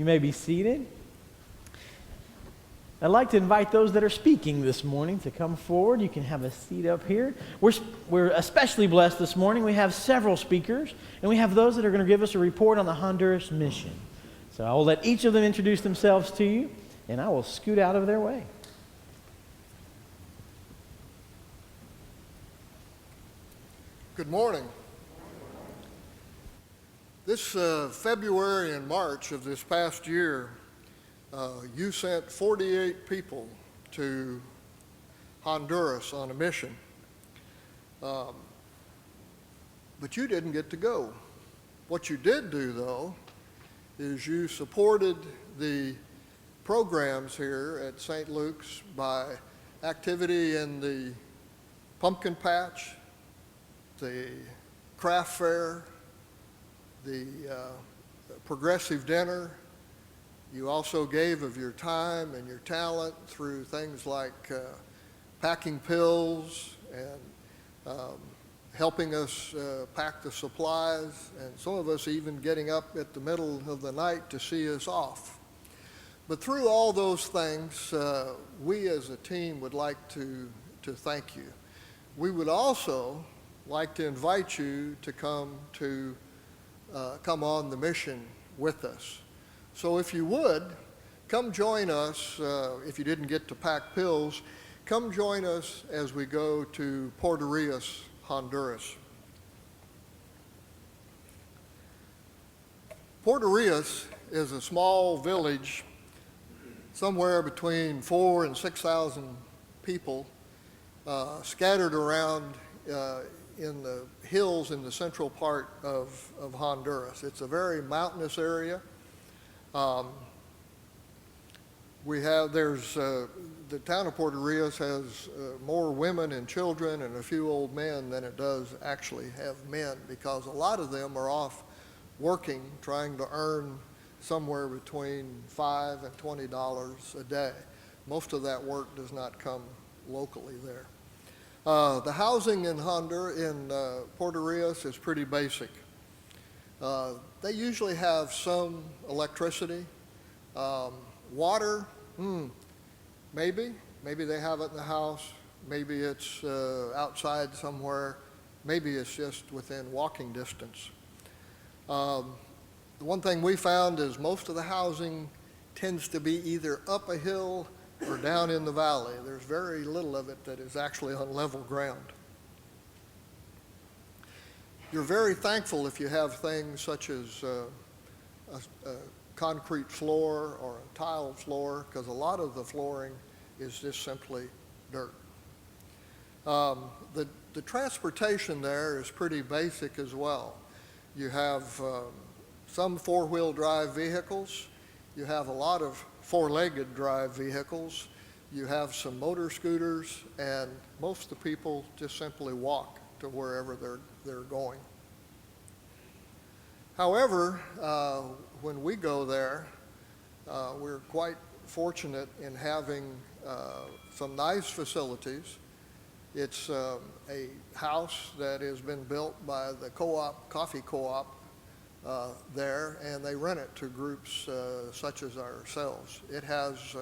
You may be seated. I'd like to invite those that are speaking this morning to come forward. You can have a seat up here. We're especially blessed this morning. We have several speakers, and we have those that are going to give us a report on the Honduras mission. So I will let each of them introduce themselves to you, and I will scoot out of their way. Good morning. This February and March of this past year, you sent 48 people to Honduras on a mission. But you didn't get to go. What you did do, though, is you supported the programs here at St. Luke's by activity in the pumpkin patch, the craft fair, the progressive dinner. You also gave of your time and your talent through things like packing pills and helping us pack the supplies, and some of us even getting up at the middle of the night to see us off. But through all those things, we as a team would like to thank you. We would also like to invite you to come on the mission with us. So if you would, come join us. If you didn't get to pack pills, come join us as we go to Puerto Rios, Honduras. Puerto Rios is a small village, somewhere between 4,000 and 6,000 people, scattered around in the hills in the central part of Honduras. It's a very mountainous area. The town of Puerto Rios has more women and children and a few old men than it does actually have men, because a lot of them are off working, trying to earn somewhere between $5 and $20 a day. Most of that work does not come locally there. The housing in Puerto Rios is pretty basic. They usually have some electricity. Water, maybe they have it in the house. Maybe it's outside somewhere. Maybe it's just within walking distance. The one thing we found is most of the housing tends to be either up a hill or down in the valley. There's very little of it that is actually on level ground. You're very thankful if you have things such as a concrete floor or a tile floor, because a lot of the flooring is just simply dirt. The transportation there is pretty basic as well. You have some four-wheel drive vehicles. You have a lot of four-legged drive vehicles. You have some motor scooters, and most of the people just simply walk to wherever they're going. However, when we go there, we're quite fortunate in having some nice facilities. It's a house that has been built by the coffee co-op there, and they rent it to groups such as ourselves. It has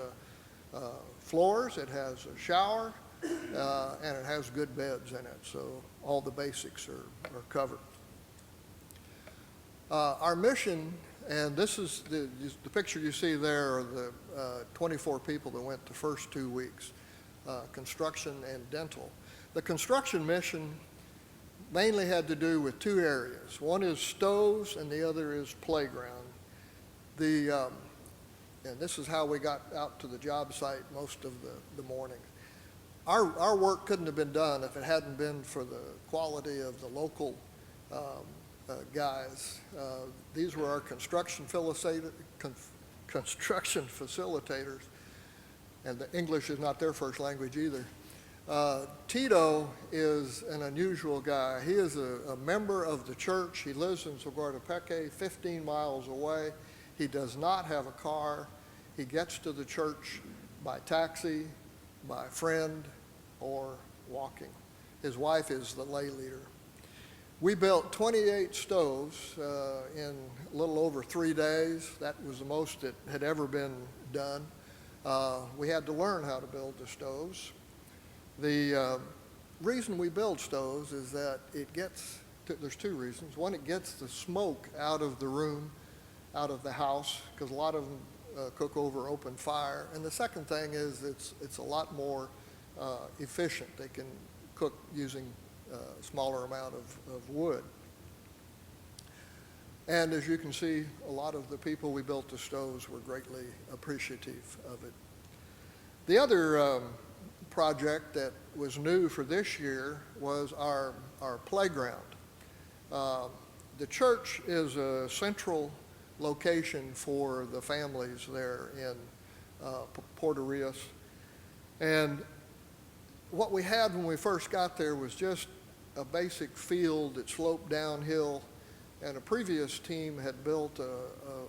floors, it has a shower, and it has good beds in it, so all the basics are covered. Our mission, and this is the picture you see there, are the 24 people that went the first 2 weeks, construction and dental. The construction mission mainly had to do with two areas. One is stoves and the other is playground. And this is how we got out to the job site most of the morning. Our work couldn't have been done if it hadn't been for the quality of the local guys. These were our construction facilitators, and the English is not their first language either. Tito is an unusual guy. He is a member of the church. He lives in Sogartepeque, 15 miles away. He does not have a car. He gets to the church by taxi, by friend, or walking. His wife is the lay leader. We built 28 stoves in a little over 3 days. That was the most that had ever been done. We had to learn how to build the stoves. The reason we build stoves is that there's two reasons. One, it gets the smoke out of the room, out of the house, because a lot of them cook over open fire. And the second thing is it's a lot more efficient. They can cook using a smaller amount of wood. And as you can see, a lot of the people we built the stoves were greatly appreciative of it. The other project that was new for this year was our playground. The church is a central location for the families there in Puerto Rios. And what we had when we first got there was just a basic field that sloped downhill, and a previous team had built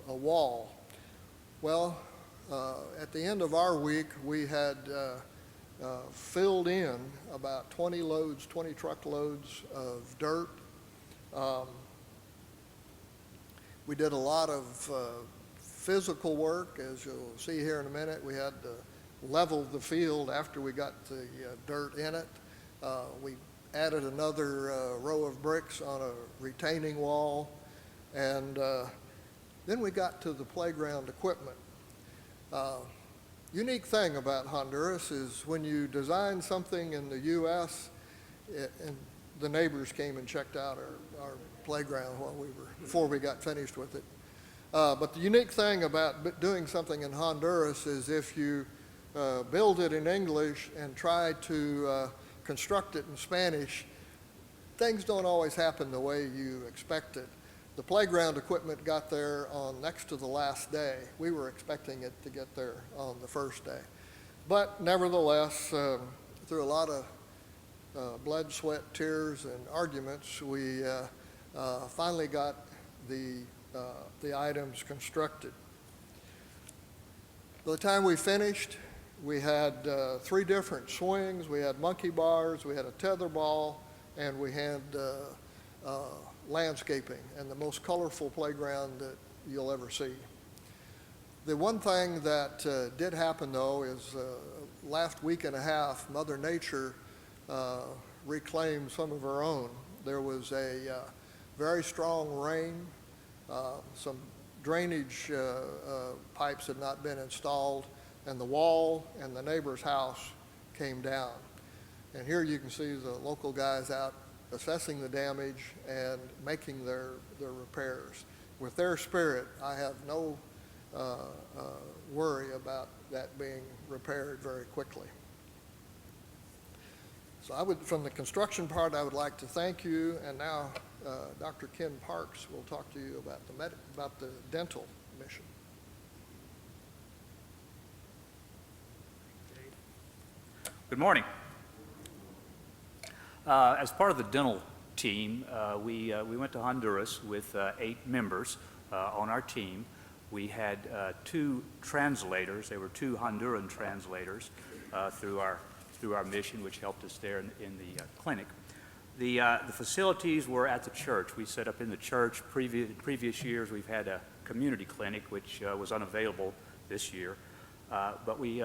a wall. Well, at the end of our week, we had filled in about 20 truckloads of dirt. We did a lot of physical work, as you'll see here in a minute. We had to level the field after we got the dirt in it. We added another row of bricks on a retaining wall, and then we got to the playground equipment. Unique thing about Honduras is when you design something in the U.S., and the neighbors came and checked out our playground before we got finished with it. But the unique thing about doing something in Honduras is if you build it in English and try to construct it in Spanish, things don't always happen the way you expect it. The playground equipment got there on next to the last day. We were expecting it to get there on the first day. But nevertheless, through a lot of blood, sweat, tears, and arguments, we finally got the items constructed. By the time we finished, we had 3 different swings. We had monkey bars, we had a tetherball, and we had landscaping, and the most colorful playground that you'll ever see. The one thing that did happen, though, is last week and a half, Mother Nature reclaimed some of her own. There was a very strong rain. Some drainage pipes had not been installed, and the wall and the neighbor's house came down. And here you can see the local guys out assessing the damage and making their repairs. With their spirit, I have no worry about that being repaired very quickly. So from the construction part, I would like to thank you, and now Dr. Ken Parks will talk to you about the dental mission. Good morning. As part of the dental team, we went to Honduras with 8 members on our team. We had 2 translators. They were 2 Honduran translators through our mission, which helped us there in the clinic. The facilities were at the church. We set up in the church. Previous years, we've had a community clinic, which was unavailable this year. But we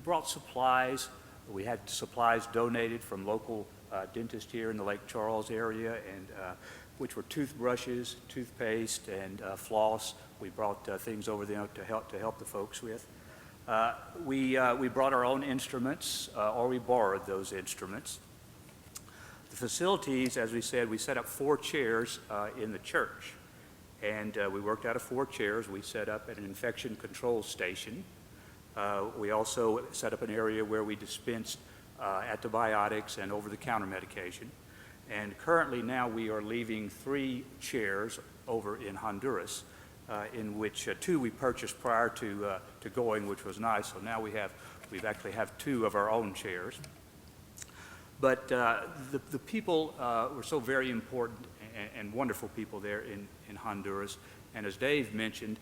brought supplies. We had supplies donated from local dentists here in the Lake Charles area, and which were toothbrushes, toothpaste, and floss. We brought things over there to help the folks with. We brought our own instruments, or we borrowed those instruments. The facilities, as we said, we set up 4 chairs in the church, and we worked out of 4 chairs. We set up an infection control station. We also set up an area where we dispensed antibiotics and over-the-counter medication. And currently now we are leaving 3 chairs over in Honduras, in which 2 we purchased prior to going, which was nice. So now we actually have 2 of our own chairs. But the people were so very important and wonderful people there in Honduras. And as Dave mentioned,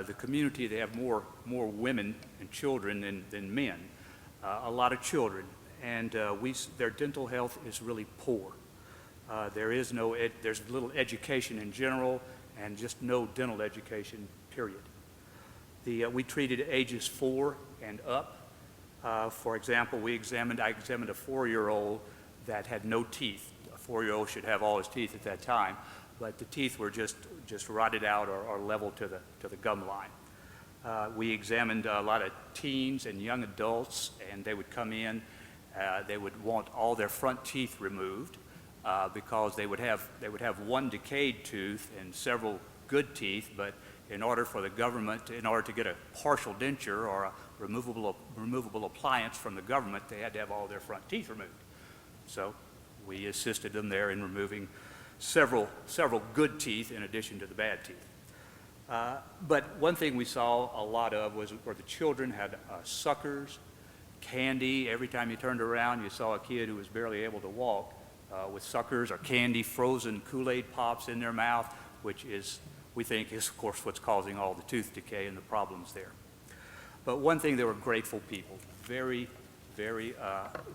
the community, they have more women and children than men, a lot of children, and their dental health is really poor. There's little education in general and just no dental education, period. We treated ages 4 and up. For example, I examined a 4-year-old that had no teeth. A 4-year-old should have all his teeth at that time, but the teeth were just rotted out or level to the gum line. We examined a lot of teens and young adults, and they would come in. They would want all their front teeth removed because they would have one decayed tooth and several good teeth, but in order for the government, in order to get a partial denture or a removable appliance from the government, they had to have all their front teeth removed. So we assisted them there in removing several good teeth in addition to the bad teeth. But one thing we saw a lot of was where the children had suckers, candy. Every time you turned around, you saw a kid who was barely able to walk with suckers or candy, frozen Kool-Aid pops in their mouth, which we think is, of course, what's causing all the tooth decay and the problems there. But one thing, they were grateful people, very, very,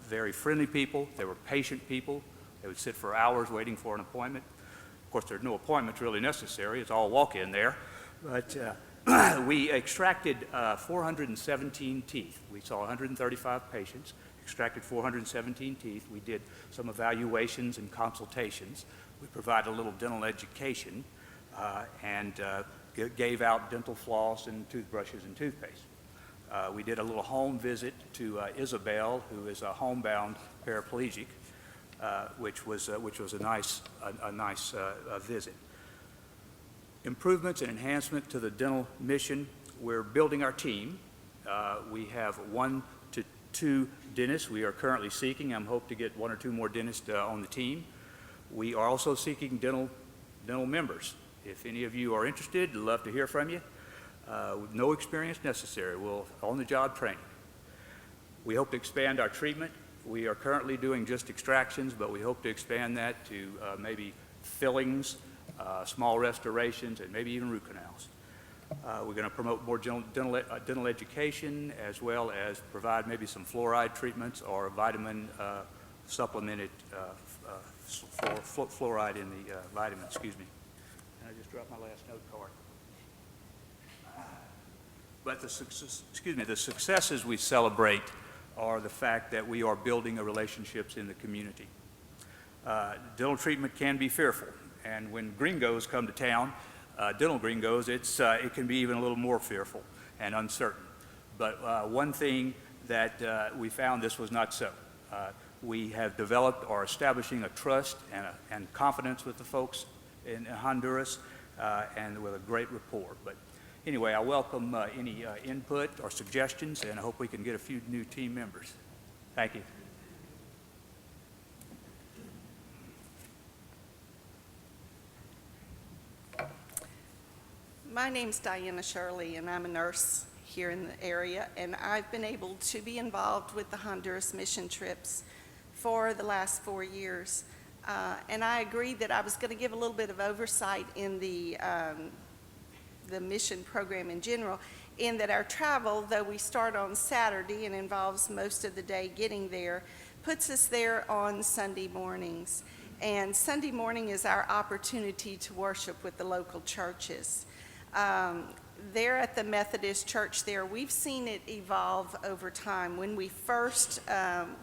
very friendly people. They were patient people. They would sit for hours waiting for an appointment. Of course, there's no appointments really necessary. It's all walk-in there. But we extracted 417 teeth. We saw 135 patients, extracted 417 teeth. We did some evaluations and consultations. We provided a little dental education and gave out dental floss and toothbrushes and toothpaste. We did a little home visit to Isabel, who is a homebound paraplegic, which was a nice visit. Improvements and enhancement to the dental mission. We're building our team. We have 1 to 2 dentists we are currently seeking. I'm hoping to get 1 or 2 more dentists on the team. We are also seeking dental members. If any of you are interested, I'd love to hear from you. No experience necessary. We'll on-the-job training. We hope to expand our treatment. We are currently doing just extractions, but we hope to expand that to maybe fillings, small restorations, and maybe even root canals. We're going to promote more dental education, as well as provide maybe some fluoride treatments or vitamin supplemented fluoride in the vitamin, excuse me. And I just dropped my last note card. But the successes we celebrate are the fact that we are building relationships in the community. Dental treatment can be fearful, and when gringos come to town, dental gringos, it can be even a little more fearful and uncertain. But one thing that we found, this was not so. We have developed or establishing a trust and confidence with the folks in Honduras, and with a great rapport. But anyway, I welcome any input or suggestions, and I hope we can get a few new team members. Thank you. My name's Diana Shirley, and I'm a nurse here in the area, and I've been able to be involved with the Honduras mission trips for the last 4 years. And I agreed that I was going to give a little bit of oversight in the mission program in general, in that our travel, though we start on Saturday and involves most of the day getting there, puts us there on Sunday mornings. And Sunday morning is our opportunity to worship with the local churches. There at the Methodist Church there, we've seen it evolve over time. When we first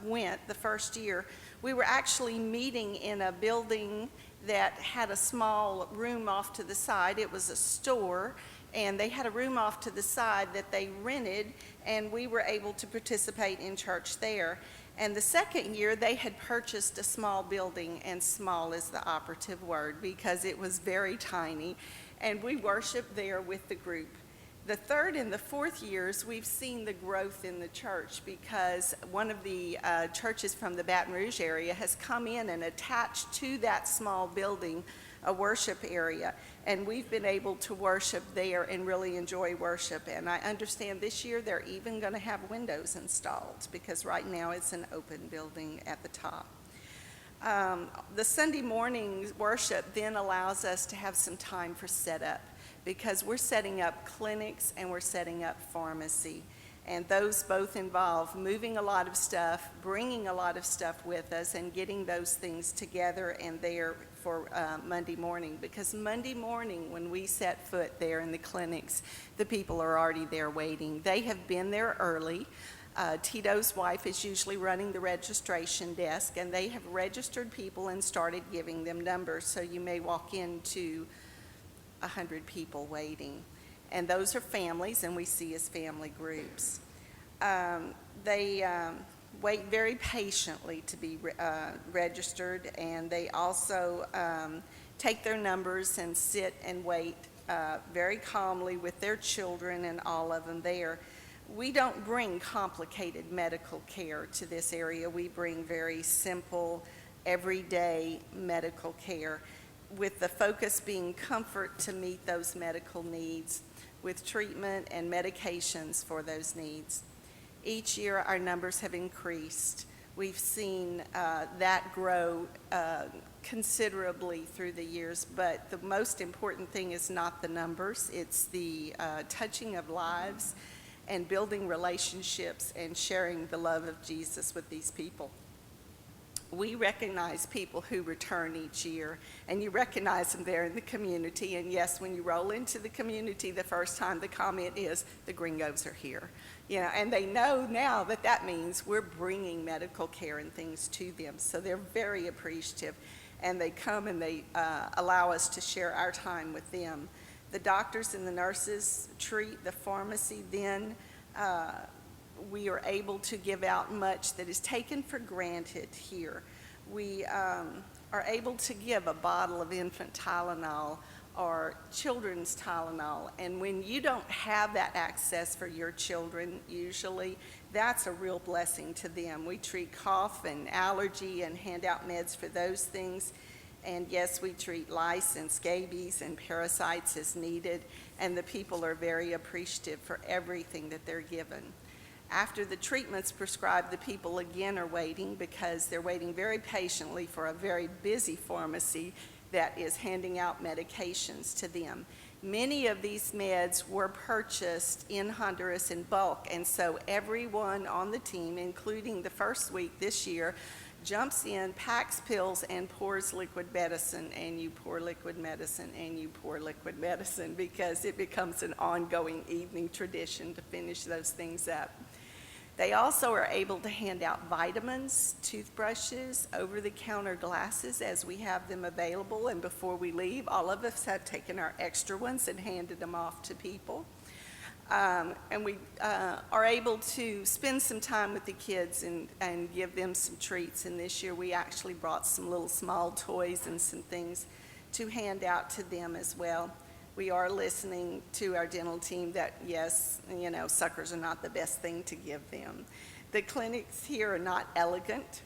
went the first year, we were actually meeting in a building that had a small room off to the side. It was a store, and they had a room off to the side that they rented, and we were able to participate in church there. And the second year, they had purchased a small building, and small is the operative word because it was very tiny, and we worshiped there with the group. The third and the fourth years, we've seen the growth in the church because one of the churches from the Baton Rouge area has come in and attached to that small building a worship area, and we've been able to worship there and really enjoy worship. And I understand this year they're even going to have windows installed because right now it's an open building at the top. The Sunday morning worship then allows us to have some time for setup because we're setting up clinics and we're setting up pharmacy. And those both involve moving a lot of stuff, bringing a lot of stuff with us, and getting those things together and there for Monday morning. Because Monday morning, when we set foot there in the clinics, the people are already there waiting. They have been there early. Tito's wife is usually running the registration desk, and they have registered people and started giving them numbers. So you may walk into 100 people waiting. And those are families, and we see as family groups. They wait very patiently to be registered, and they also take their numbers and sit and wait very calmly with their children and all of them there. We don't bring complicated medical care to this area. We bring very simple, everyday medical care, with the focus being comfort to meet those medical needs, with treatment and medications for those needs. Each year, our numbers have increased. We've seen that grow considerably through the years, but the most important thing is not the numbers. It's the touching of lives and building relationships and sharing the love of Jesus with these people. We recognize people who return each year, and you recognize them there in the community. And yes, when you roll into the community the first time, the comment is, the gringos are here. You know, and they know now that that means we're bringing medical care and things to them. So they're very appreciative, and they come and they allow us to share our time with them. The doctors and the nurses treat the pharmacy. Then we are able to give out much that is taken for granted here. We are able to give a bottle of infant Tylenol or children's Tylenol, and when you don't have that access for your children, usually, that's a real blessing to them. We treat cough and allergy and hand out meds for those things. And yes, we treat lice and scabies and parasites as needed, and the people are very appreciative for everything that they're given. After the treatment's prescribed, the people again are waiting because they're waiting very patiently for a very busy pharmacy that is handing out medications to them. Many of these meds were purchased in Honduras in bulk, and so everyone on the team, including the first week this year, jumps in, packs pills, and pours liquid medicine, and you pour liquid medicine, and you pour liquid medicine, because it becomes an ongoing evening tradition to finish those things up. They also are able to hand out vitamins, toothbrushes, over-the-counter glasses as we have them available, and before we leave, all of us have taken our extra ones and handed them off to people. And we are able to spend some time with the kids and give them some treats. And this year we actually brought some little small toys and some things to hand out to them as well. We are listening to our dental team that, yes, you know, suckers are not the best thing to give them. The clinics here are not elegant.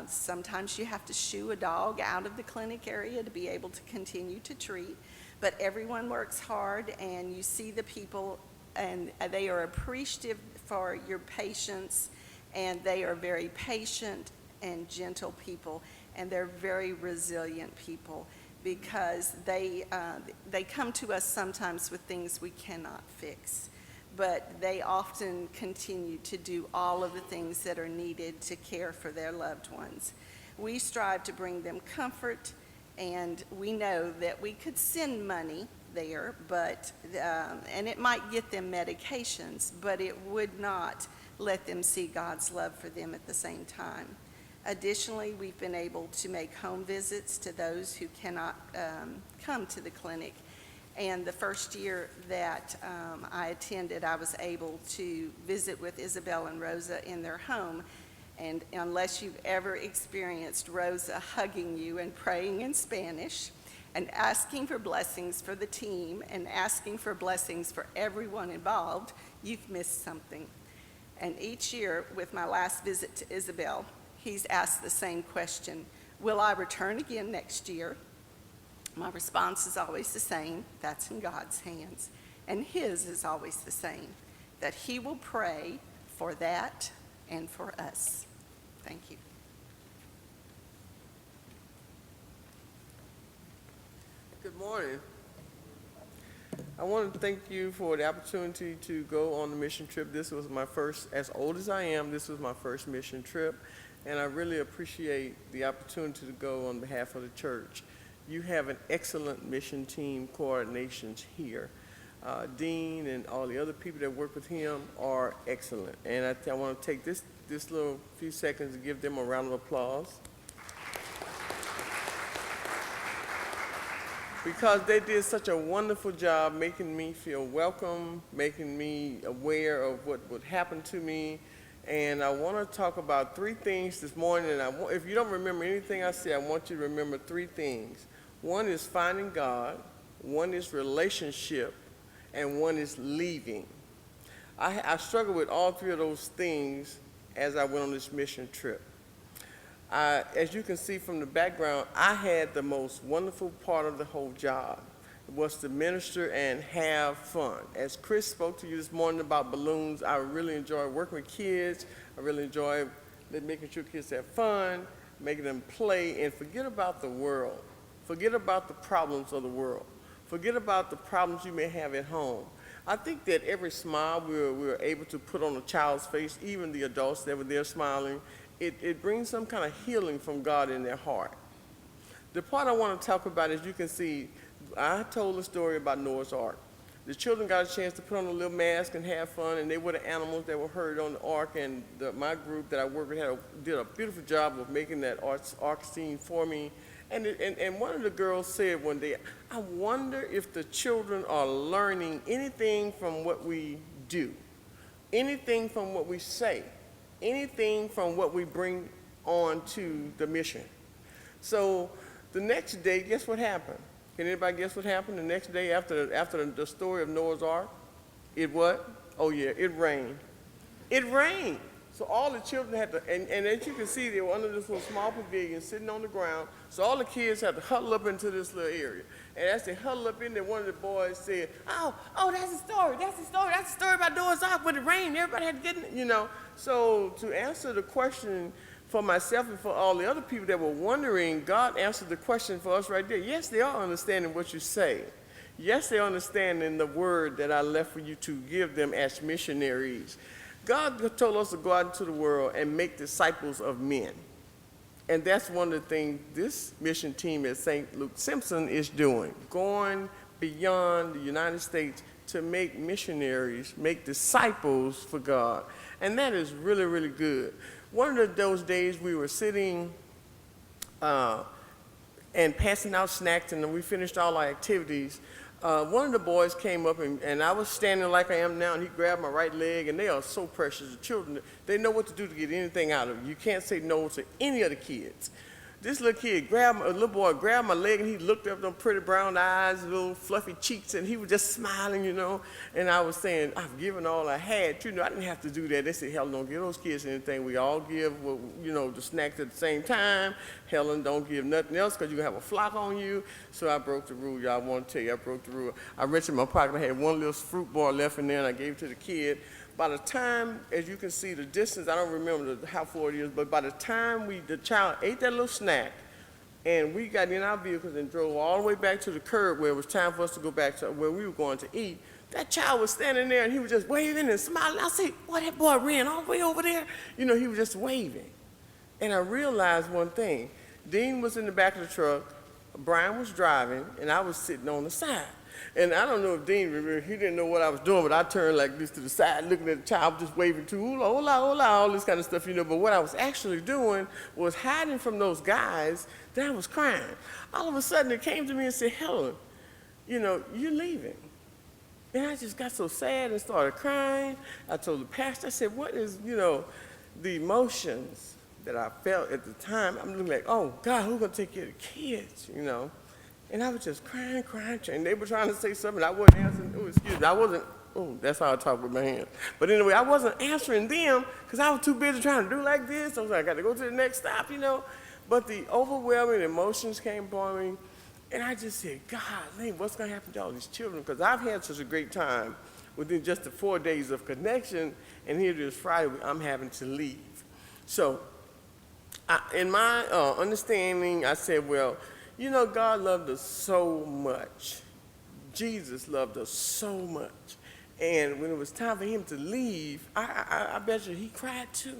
Sometimes you have to shoo a dog out of the clinic area to be able to continue to treat. But everyone works hard, and you see the people, and they are appreciative for your patience, and they are very patient and gentle people, and they're very resilient people, because they come to us sometimes with things we cannot fix, but they often continue to do all of the things that are needed to care for their loved ones. We strive to bring them comfort, and we know that we could send money there, but and it might get them medications, but it would not let them see God's love for them at the same time. Additionally, we've been able to make home visits to those who cannot come to the clinic. And the first year that I attended, I was able to visit with Isabel and Rosa in their home. And unless you've ever experienced Rosa hugging you and praying in Spanish and asking for blessings for the team and asking for blessings for everyone involved, you've missed something. And each year, with my last visit to Isabel, he's asked the same question: will I return again next year? My response is always the same: that's in God's hands. And his is always the same: that he will pray for that and for us. Thank you. Good morning. I want to thank you for the opportunity to go on the mission trip. This was my first, as old as I am, this was my first mission trip, and I really appreciate the opportunity to go on behalf of the church. You have an excellent mission team coordinations here. Dean and all the other people that work with him are excellent, and I want to take this little few seconds to give them a round of applause. Because they did such a wonderful job making me feel welcome, making me aware of what would happen to me. And I want to talk about 3 things this morning. And if you don't remember anything I say, I want you to remember 3 things. One is finding God, one is relationship, and one is leaving. I struggled with all 3 of those things as I went on this mission trip. As you can see from the background, I had the most wonderful part of the whole job. It was to minister and have fun. As Chris spoke to you this morning about balloons, I really enjoy working with kids. I really enjoy making sure kids have fun, making them play, and forget about the world. Forget about the problems of the world. Forget about the problems you may have at home. I think that every smile we were able to put on a child's face, even the adults that were there smiling, it brings some kind of healing from God in their heart. The part I want to talk about, as you can see, I told a story about Noah's Ark. The children got a chance to put on a little mask and have fun, and they were the animals that were hurt on the ark, and my group that I work with did a beautiful job of making that ark scene for me. And one of the girls said one day, I wonder if the children are learning anything from what we do, anything from what we say, anything from what we bring on to the mission. So the next day, guess what happened? Can anybody guess what happened the next day after the story of Noah's Ark? It what? Oh yeah, it rained. It rained. So all the children had to, and as you can see, they were under this little small pavilion sitting on the ground. So all the kids had to huddle up into this little area. And as they huddled up in there, one of the boys said, oh, that's the story about Noah's Ark with the rain. Everybody had to get in, So to answer the question for myself and for all the other people that were wondering, God answered the question for us right there. Yes, they are understanding what you say. Yes, they are understanding the word that I left for you to give them as missionaries. God told us to go out into the world and make disciples of men. And that's one of the things this mission team at St. Luke-Simpson is doing, going beyond the United States to make missionaries, make disciples for God. And that is really, really good. One of those days we were sitting and passing out snacks, and then we finished all our activities. One of the boys came up, and I was standing like I am now, and he grabbed my right leg, and they are so precious. The children, they know what to do to get anything out of you. You can't say no to any of the kids. This little boy grabbed my leg, and he looked up at them pretty brown eyes, little fluffy cheeks, and he was just smiling, And I was saying, I've given all I had. I didn't have to do that. They said, Helen, don't give those kids anything. We all give, the snacks at the same time. Helen, don't give nothing else because you're going to have a flock on you. So I broke the rule, y'all. I want to tell you, I broke the rule. I reached in my pocket. I had one little fruit bar left in there, and I gave it to the kid. By the time, as you can see, the distance, I don't remember how far it is, but by the time the child ate that little snack, and we got in our vehicles and drove all the way back to the curb where it was time for us to go back to where we were going to eat, that child was standing there, and he was just waving and smiling. I said, boy, that boy ran all the way over there. He was just waving. And I realized one thing. Dean was in the back of the truck, Brian was driving, and I was sitting on the side. And I don't know if Dean, he didn't know what I was doing, but I turned like this to the side, looking at the child, just waving to, hola, hola, hola, all this kind of stuff, But what I was actually doing was hiding from those guys that I was crying. All of a sudden, it came to me and said, Helen, you're leaving. And I just got so sad and started crying. I told the pastor, I said, what is, the emotions that I felt at the time? I'm looking like, oh, God, who's going to take care of the kids, And I was just crying. And they were trying to say something. I wasn't answering. Oh, excuse me. That's how I talk with my hands. But anyway, I wasn't answering them because I was too busy trying to do like this. I was like, I got to go to the next stop, But the overwhelming emotions came upon me. And I just said, God, what's going to happen to all these children? Because I've had such a great time within just the 4 days of connection. And here it is Friday, I'm having to leave. So in my understanding, I said, well, God loved us so much Jesus loved us so much. And when it was time for him to leave, I bet you he cried too.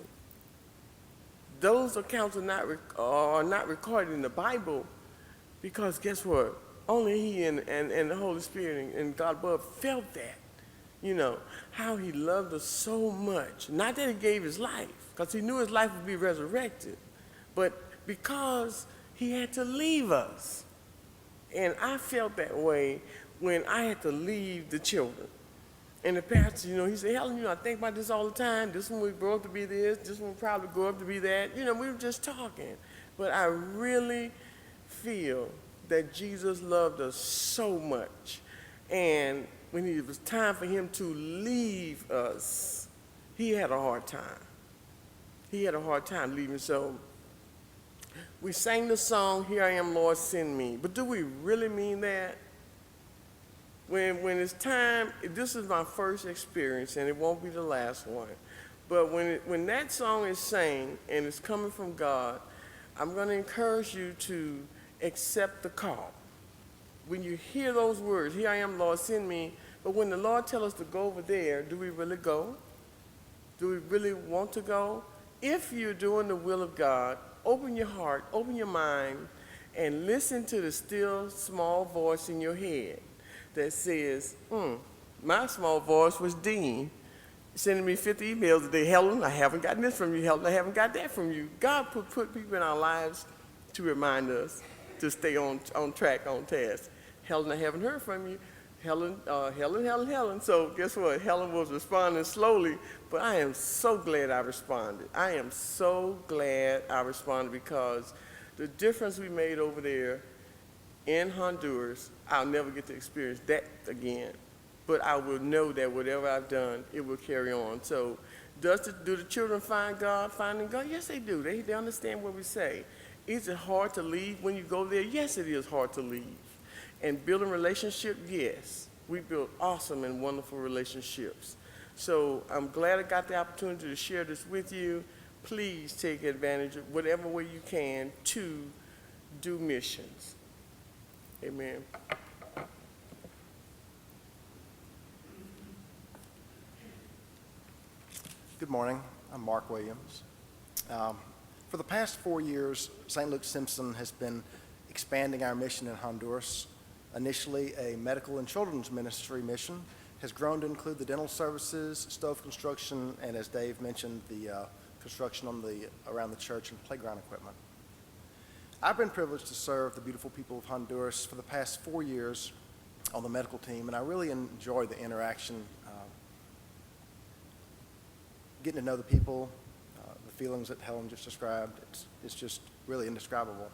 Those accounts are not recorded in the Bible because guess what? Only he and the Holy Spirit and God above felt that. You know, how he loved us so much. Not that he gave his life, because he knew his life would be resurrected, but because he had to leave us. And I felt that way when I had to leave the children. And the pastor, you know, he said, Helen, you know, I think about this all the time. This one will grow up to be this one will probably grow up to be that. You know, we were just talking. But I really feel that Jesus loved us so much. And when it was time for him to leave us, he had a hard time. He had a hard time leaving. So we sang the song, Here I Am, Lord, Send Me. But do we really mean that? When it's time, this is my first experience, and it won't be the last one. But when that song is sang and it's coming from God, I'm going to encourage you to accept the call. When you hear those words, Here I am, Lord, send me. But when the Lord tells us to go over there, do we really go? Do we really want to go? If you're doing the will of God, open your heart, open your mind, and listen to the still small voice in your head that says, my small voice was Dean, sending me 50 emails a day. Helen, I haven't gotten this from you. Helen, I haven't got that from you. God put people in our lives to remind us to stay on track, on task. Helen, I haven't heard from you. Helen. So guess what? Helen was responding slowly, but I am so glad I responded. I am so glad I responded because the difference we made over there in Honduras, I'll never get to experience that again. But I will know that whatever I've done, it will carry on. So do the children find God, finding God? Yes, they do. They understand what we say. Is it hard to leave when you go there? Yes, it is hard to leave. And building relationships, yes. We build awesome and wonderful relationships. So I'm glad I got the opportunity to share this with you. Please take advantage of whatever way you can to do missions. Amen. Good morning. I'm Mark Williams. For the past 4 years, St. Luke-Simpson has been expanding our mission in Honduras. Initially, a medical and children's ministry mission has grown to include the dental services, stove construction, and as Dave mentioned, the construction around the church and playground equipment. I've been privileged to serve the beautiful people of Honduras for the past 4 years on the medical team, and I really enjoy the interaction, getting to know the people, the feelings that Helen just described. It's just really indescribable.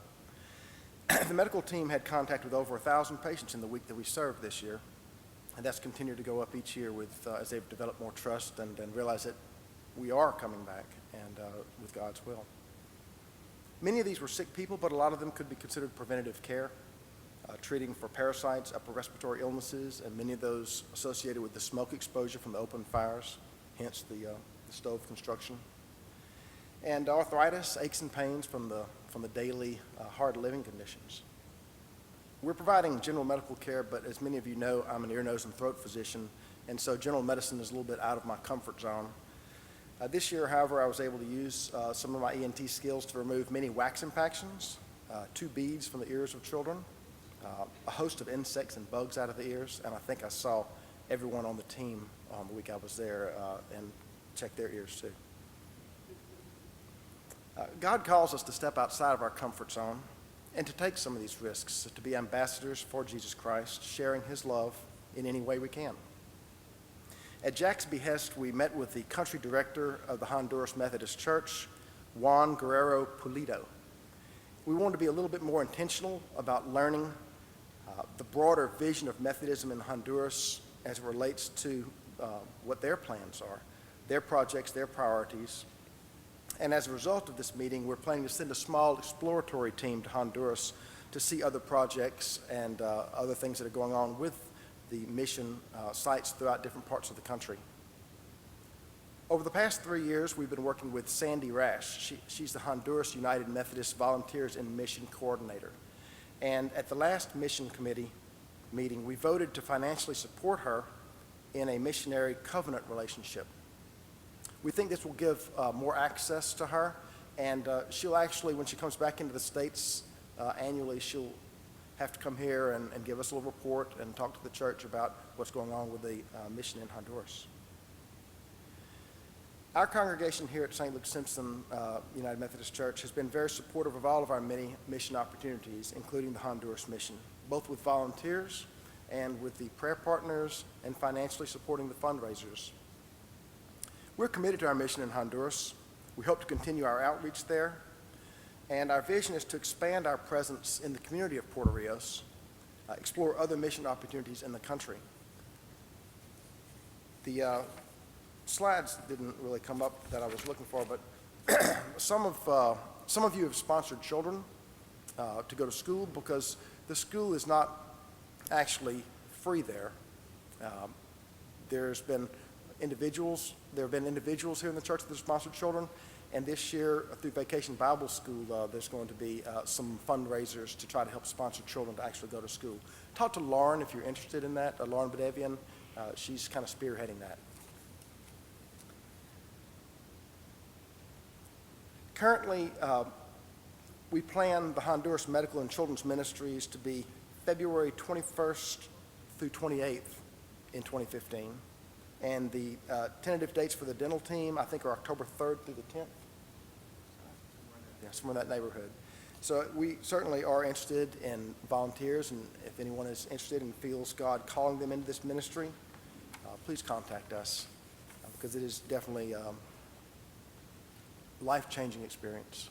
The medical team had contact with over 1,000 patients in the week that we served this year, and that's continued to go up each year as they've developed more trust and realize that we are coming back and with God's will. Many of these were sick people, but a lot of them could be considered preventative care, treating for parasites, upper respiratory illnesses, and many of those associated with the smoke exposure from the open fires, hence the stove construction, and arthritis, aches and pains from the daily hard living conditions. We're providing general medical care, but as many of you know, I'm an ear, nose, and throat physician, and so general medicine is a little bit out of my comfort zone. This year, however, I was able to use some of my ENT skills to remove many wax impactions, 2 beads from the ears of children, a host of insects and bugs out of the ears, and I think I saw everyone on the team on the week I was there and checked their ears too. God calls us to step outside of our comfort zone and to take some of these risks, to be ambassadors for Jesus Christ, sharing his love in any way we can. At Jack's behest, we met with the country director of the Honduras Methodist Church, Juan Guerrero Pulido. We wanted to be a little bit more intentional about learning the broader vision of Methodism in Honduras as it relates to what their plans are, their projects, their priorities. And as a result of this meeting, we're planning to send a small exploratory team to Honduras to see other projects and other things that are going on with the mission sites throughout different parts of the country. Over the past 3 years, we've been working with Sandy Rash. She's the Honduras United Methodist Volunteers in Mission Coordinator. And at the last mission committee, meeting, we voted to financially support her in a missionary covenant relationship. We think this will give more access to her, and she'll actually, when she comes back into the States annually, she'll have to come here and give us a little report and talk to the church about what's going on with the mission in Honduras. Our congregation here at St. Luke-Simpson United Methodist Church has been very supportive of all of our many mission opportunities, including the Honduras mission, both with volunteers and with the prayer partners and financially supporting the fundraisers. We're committed to our mission in Honduras. We hope to continue our outreach there, and our vision is to expand our presence in the community of Puerto Rios, explore other mission opportunities in the country. The slides didn't really come up that I was looking for, but some of you have sponsored children to go to school because the school is not actually free there. There have been individuals here in the church that have sponsored children, and this year through Vacation Bible School, there's going to be some fundraisers to try to help sponsor children to actually go to school. Talk to Lauren if you're interested in that, Lauren Badavian. She's kind of spearheading that. Currently, we plan the Honduras Medical and Children's Ministries to be February 21st through 28th in 2015. And the tentative dates for the dental team, I think, are October 3rd through the 10th. Yeah, somewhere in that neighborhood. So we certainly are interested in volunteers, and if anyone is interested and feels God calling them into this ministry, please contact us because it is definitely life-changing experience.